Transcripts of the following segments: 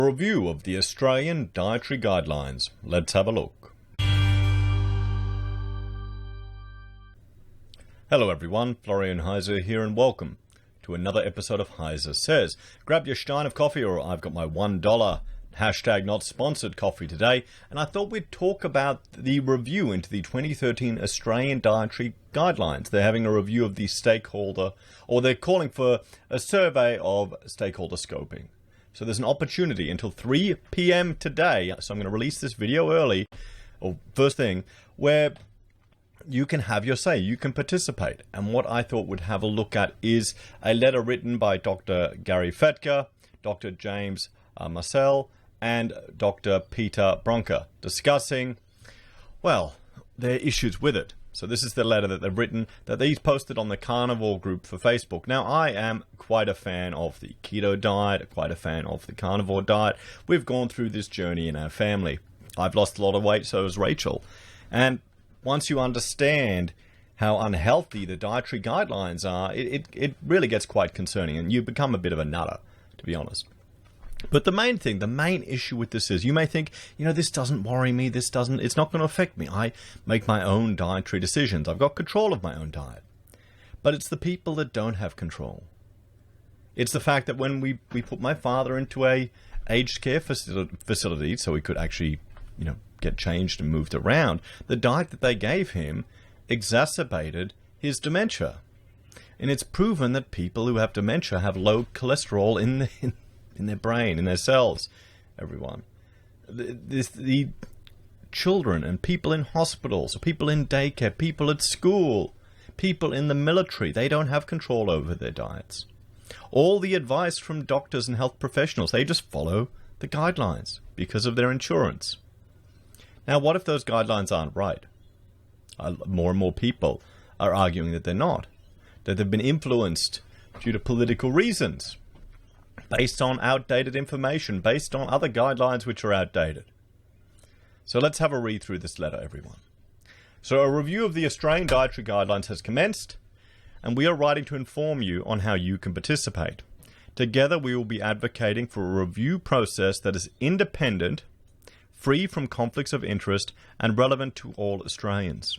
A review of the Australian Dietary Guidelines. Let's have a look. Hello everyone, Florian.Heise here and welcome to another episode of HeiseSays. Grab your stein of coffee, or I've got my $1 hashtag not sponsored coffee today, and I thought we'd talk about the review into the 2013 Australian Dietary Guidelines. They're having a review of the stakeholder, or they're calling for a survey of stakeholder scoping. So there's an opportunity until 3 p.m. today, so I'm going to release this video early, or first thing, where you can have your say, you can participate. And what I thought we'd have a look at is a letter written by Dr. Gary Fetka, Dr. James Marcel, and Dr. Peter Bronca, discussing, well, their issues with it. So this is the letter that they've written, that they've posted on the carnivore group for Facebook. Now, I am quite a fan of the keto diet, quite a fan of the carnivore diet. We've gone through this journey in our family. I've lost a lot of weight, so has Rachel. And once you understand how unhealthy the dietary guidelines are, it really gets quite concerning, and you become a bit of a nutter, to be honest. But the main issue with this is, you may think, this doesn't worry me, it's not going to affect me. I make my own dietary decisions. I've got control of my own diet. But it's the people that don't have control. It's the fact that when we put my father into a aged care facility so he could actually, get changed and moved around, the diet that they gave him exacerbated his dementia. And it's proven that people who have dementia have low cholesterol in their brain, in their cells, everyone. The children and people in hospitals, people in daycare, people at school, people in the military, they don't have control over their diets. All the advice from doctors and health professionals, they just follow the guidelines because of their insurance. Now, what if those guidelines aren't right? More and more people are arguing that they're not, that they've been influenced due to political reasons, based on outdated information, based on other guidelines which are outdated. So let's have a read through this letter, everyone. So a review of the Australian Dietary Guidelines has commenced, and we are writing to inform you on how you can participate. Together we will be advocating for a review process that is independent, free from conflicts of interest, and relevant to all Australians.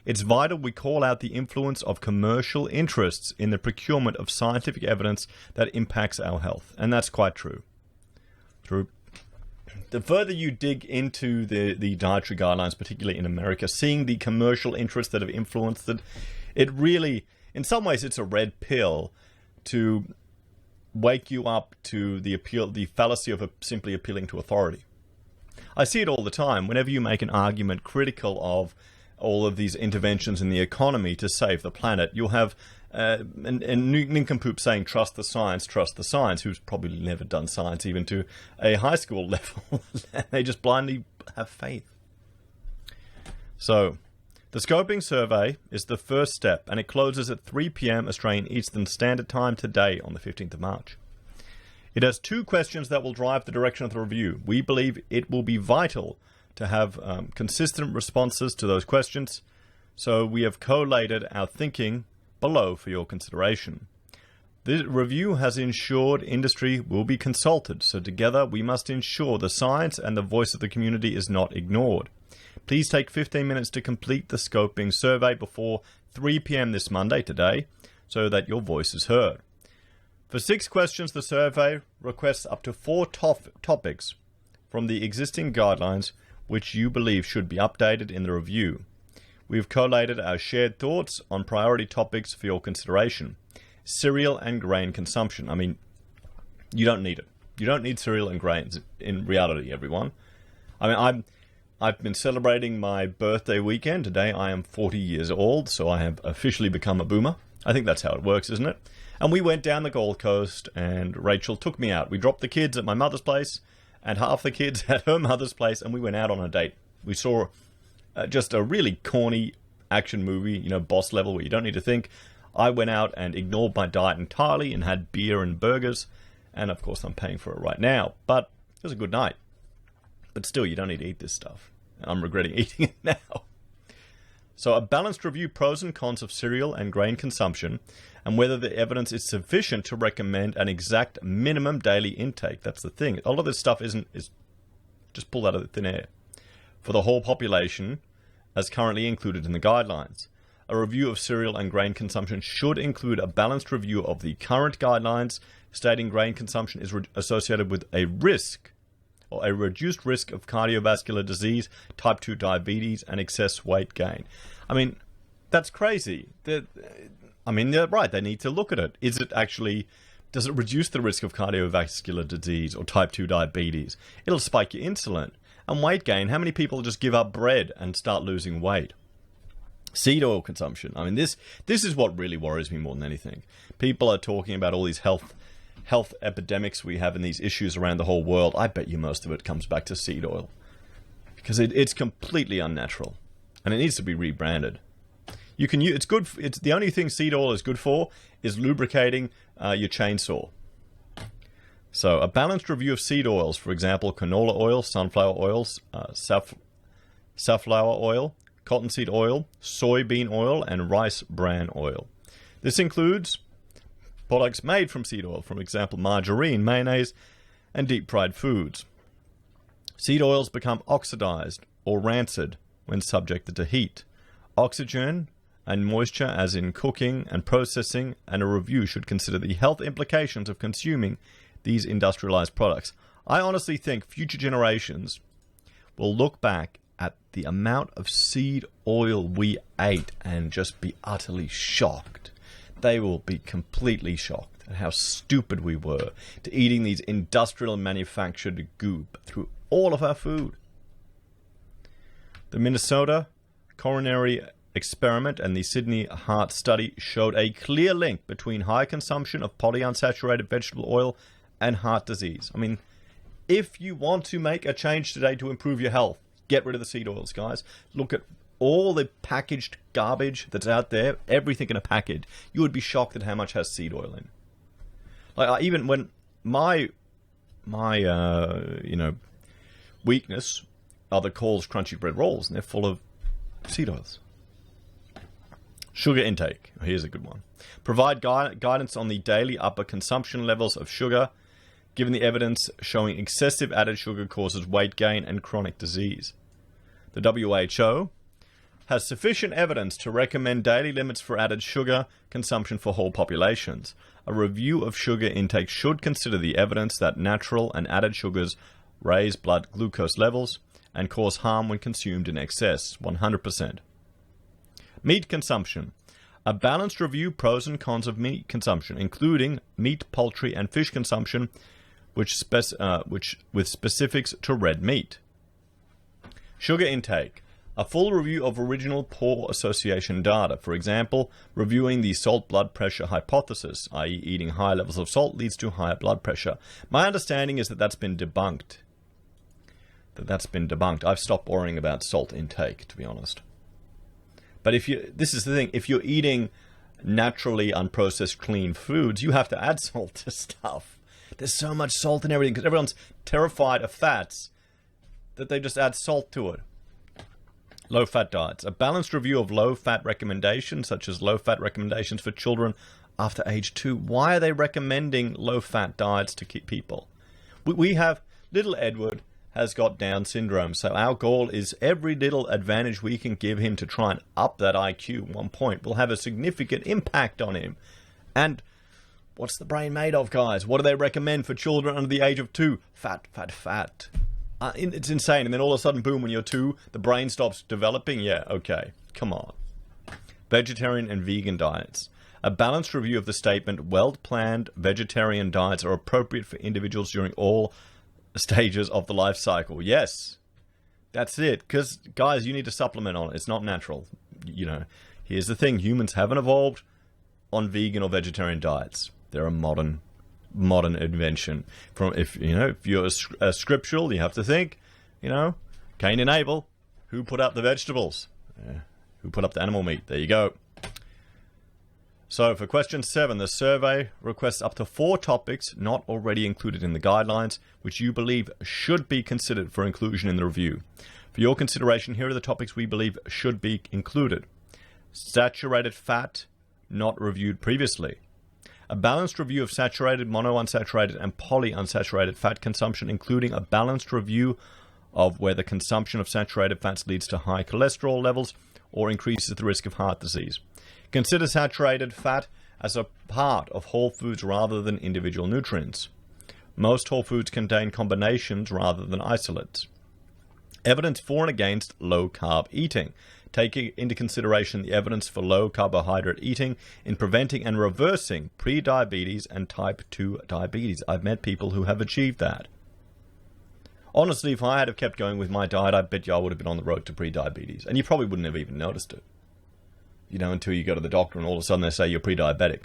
It's vital we call out the influence of commercial interests in the procurement of scientific evidence that impacts our health. And that's quite true. The further you dig into the dietary guidelines, particularly in America, seeing the commercial interests that have influenced it, it really, in some ways, it's a red pill to wake you up to the fallacy of simply appealing to authority. I see it all the time. Whenever you make an argument critical of all of these interventions in the economy to save the planet, you'll have a nincompoop saying, trust the science, who's probably never done science even to a high school level. They just blindly have faith. So, the scoping survey is the first step, and it closes at 3 p.m. Australian Eastern Standard Time today on the 15th of March. It has 2 questions that will drive the direction of the review. We believe it will be vital to have consistent responses to those questions, so we have collated our thinking below for your consideration. The review has ensured industry will be consulted, so together we must ensure the science and the voice of the community is not ignored. Please take 15 minutes to complete the scoping survey before 3 p.m. this Monday today, so that your voice is heard. For 6 questions, the survey requests up to 4 topics from the existing guidelines which you believe should be updated in the review. We've collated our shared thoughts on priority topics for your consideration. Cereal and grain consumption. I mean, you don't need it. You don't need cereal and grains in reality, everyone. I mean, I've been celebrating my birthday weekend. Today I am 40 years old, so I have officially become a boomer. I think that's how it works, isn't it? And we went down the Gold Coast, and Rachel took me out. We dropped the kids at my mother's place, and half the kids at her mother's place, and we went out on a date. We saw just a really corny action movie, boss level, where you don't need to think. I went out and ignored my diet entirely and had beer and burgers, and of course I'm paying for it right now. But it was a good night. But still, you don't need to eat this stuff. I'm regretting eating it now. So a balanced review, pros and cons of cereal and grain consumption, and whether the evidence is sufficient to recommend an exact minimum daily intake. That's the thing. A lot of this stuff is just pulled out of thin air for the whole population as currently included in the guidelines. A review of cereal and grain consumption should include a balanced review of the current guidelines, stating grain consumption is associated with a risk or a reduced risk of cardiovascular disease, type 2 diabetes, and excess weight gain. I mean, that's crazy. They're right. They need to look at it. Is it actually, does it reduce the risk of cardiovascular disease or type 2 diabetes? It'll spike your insulin. And weight gain, how many people just give up bread and start losing weight? Seed oil consumption. I mean, this is what really worries me more than anything. People are talking about all these health epidemics we have and these issues around the whole world. I bet you most of it comes back to seed oil because it's completely unnatural and it needs to be rebranded. You can use it's good. It's the only thing seed oil is good for is lubricating your chainsaw. So a balanced review of seed oils, for example, canola oil, sunflower oils, safflower oil, cottonseed oil, soybean oil, and rice bran oil. This includes products made from seed oil, for example, margarine, mayonnaise, and deep-fried foods. Seed oils become oxidized or rancid when subjected to heat, oxygen, and moisture, as in cooking and processing, and a review should consider the health implications of consuming these industrialized products. I honestly think future generations will look back at the amount of seed oil we ate and just be utterly shocked. They will be completely shocked at how stupid we were to eating these industrial manufactured goop through all of our food. The Minnesota coronary experiment and the Sydney heart study showed a clear link between high consumption of polyunsaturated vegetable oil and heart disease. I mean, if you want to make a change today to improve your health, get rid of the seed oils, guys. Look at all the packaged garbage that's out there, everything in a package. You would be shocked at how much has seed oil in. Like even when my weakness are the Coles crunchy bread rolls, and they're full of seed oils. Sugar intake. Here's a good one. Provide guidance on the daily upper consumption levels of sugar, given the evidence showing excessive added sugar causes weight gain and chronic disease. The WHO has sufficient evidence to recommend daily limits for added sugar consumption for whole populations. A review of sugar intake should consider the evidence that natural and added sugars raise blood glucose levels and cause harm when consumed in excess. 100%. Meat consumption. A balanced review, pros and cons of meat consumption, including meat, poultry, and fish consumption, which with specifics to red meat. Sugar intake. A full review of original poor association data. For example, reviewing the salt blood pressure hypothesis, i.e. eating high levels of salt leads to higher blood pressure. My understanding is that that's been debunked. I've stopped worrying about salt intake, to be honest. But this is the thing, if you're eating naturally unprocessed clean foods, you have to add salt to stuff. There's so much salt in everything because everyone's terrified of fats that they just add salt to it. Low-fat diets. A balanced review of low-fat recommendations, such as low-fat recommendations for children after age 2. Why are they recommending low-fat diets to keep people? We have little Edward has got Down syndrome, so our goal is every little advantage we can give him to try and up that IQ 1 point will have a significant impact on him. And what's the brain made of, guys? What do they recommend for children under the age of 2? Fat, fat, fat. It's insane. And then all of a sudden, boom, when you're 2, the brain stops developing. Yeah, okay. Come on. Vegetarian and vegan diets. A balanced review of the statement, well-planned vegetarian diets are appropriate for individuals during all stages of the life cycle. Yes, that's it. Because, guys, you need to supplement on it. It's not natural. Here's the thing. Humans haven't evolved on vegan or vegetarian diets. They're a modern invention. If you're a scriptural, you have to think, Cain and Abel, who put up the vegetables? Who put up the animal meat? There you go. So for question 7, the survey requests up to 4 topics not already included in the guidelines, which you believe should be considered for inclusion in the review. For your consideration, here are the topics we believe should be included. Saturated fat, not reviewed previously. A balanced review of saturated, monounsaturated, and polyunsaturated fat consumption, including a balanced review of whether consumption of saturated fats leads to high cholesterol levels or increases the risk of heart disease. Consider saturated fat as a part of whole foods rather than individual nutrients. Most whole foods contain combinations rather than isolates. Evidence for and against low-carb eating. Taking into consideration the evidence for low-carbohydrate eating in preventing and reversing pre-diabetes and type 2 diabetes. I've met people who have achieved that. Honestly, if I had have kept going with my diet, I bet you I would have been on the road to pre-diabetes. And you probably wouldn't have even noticed it. You know, until you go to the doctor and all of a sudden they say you're pre-diabetic.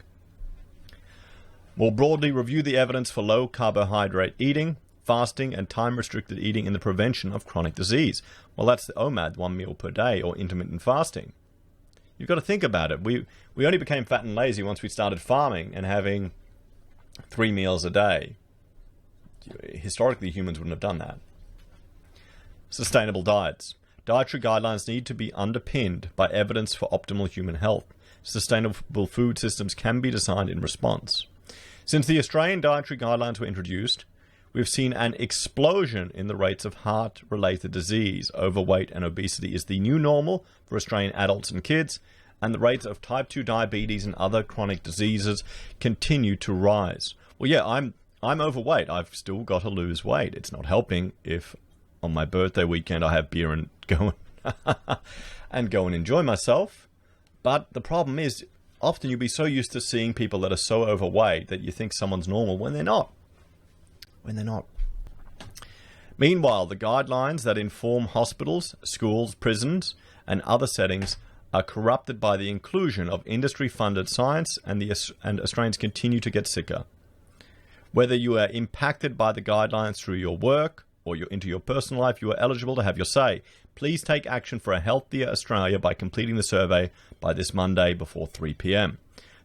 More broadly, review the evidence for low-carbohydrate eating, fasting, and time-restricted eating in the prevention of chronic disease. Well, that's the OMAD, 1 meal per day, or intermittent fasting. You've got to think about it. We only became fat and lazy once we started farming and having 3 meals a day. Historically, humans wouldn't have done that. Sustainable diets. Dietary guidelines need to be underpinned by evidence for optimal human health. Sustainable food systems can be designed in response. Since the Australian dietary guidelines were introduced, we've seen an explosion in the rates of heart-related disease. Overweight and obesity is the new normal for Australian adults and kids, and the rates of type 2 diabetes and other chronic diseases continue to rise. Well, yeah, I'm overweight. I've still got to lose weight. It's not helping if on my birthday weekend I have beer and go and enjoy myself. But the problem is, often you'll be so used to seeing people that are so overweight that you think someone's normal when they're not. Meanwhile, the guidelines that inform hospitals, schools, prisons, and other settings are corrupted by the inclusion of industry-funded science, and Australians continue to get sicker. Whether you are impacted by the guidelines through your work or into your personal life, you are eligible to have your say. Please take action for a healthier Australia by completing the survey by this Monday before 3 p.m.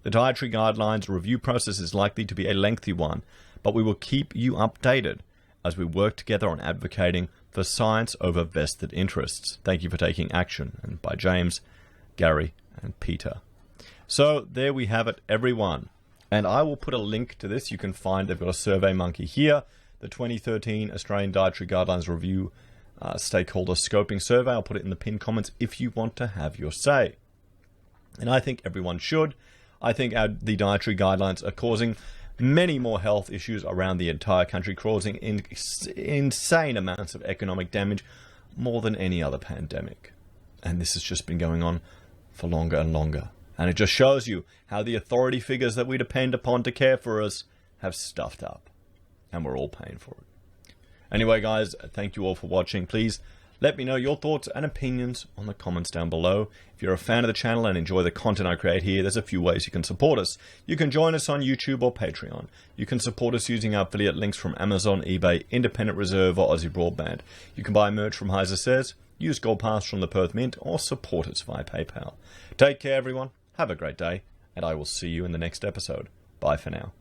The Dietary Guidelines review process is likely to be a lengthy one, but we will keep you updated as we work together on advocating for science over vested interests. Thank you for taking action. And by James, Gary, and Peter. So there we have it, everyone. And I will put a link to this. You can find, they've got a Survey Monkey here, the 2013 Australian Dietary Guidelines Review Stakeholder Scoping Survey. I'll put it in the pinned comments if you want to have your say. And I think everyone should. I think the dietary guidelines are causing many more health issues around the entire country, causing insane amounts of economic damage, more than any other pandemic. And this has just been going on for longer and longer. And it just shows you how the authority figures that we depend upon to care for us have stuffed up. And we're all paying for it. Anyway, guys, thank you all for watching. Please let me know your thoughts and opinions on the comments down below. If you're a fan of the channel and enjoy the content I create here, there's a few ways you can support us. You can join us on YouTube or Patreon. You can support us using our affiliate links from Amazon, eBay, Independent Reserve, or AussieBroadband. You can buy merch from HeiseSays, use Gold Pass from the Perth Mint, or support us via PayPal. Take care, everyone. Have a great day, and I will see you in the next episode. Bye for now.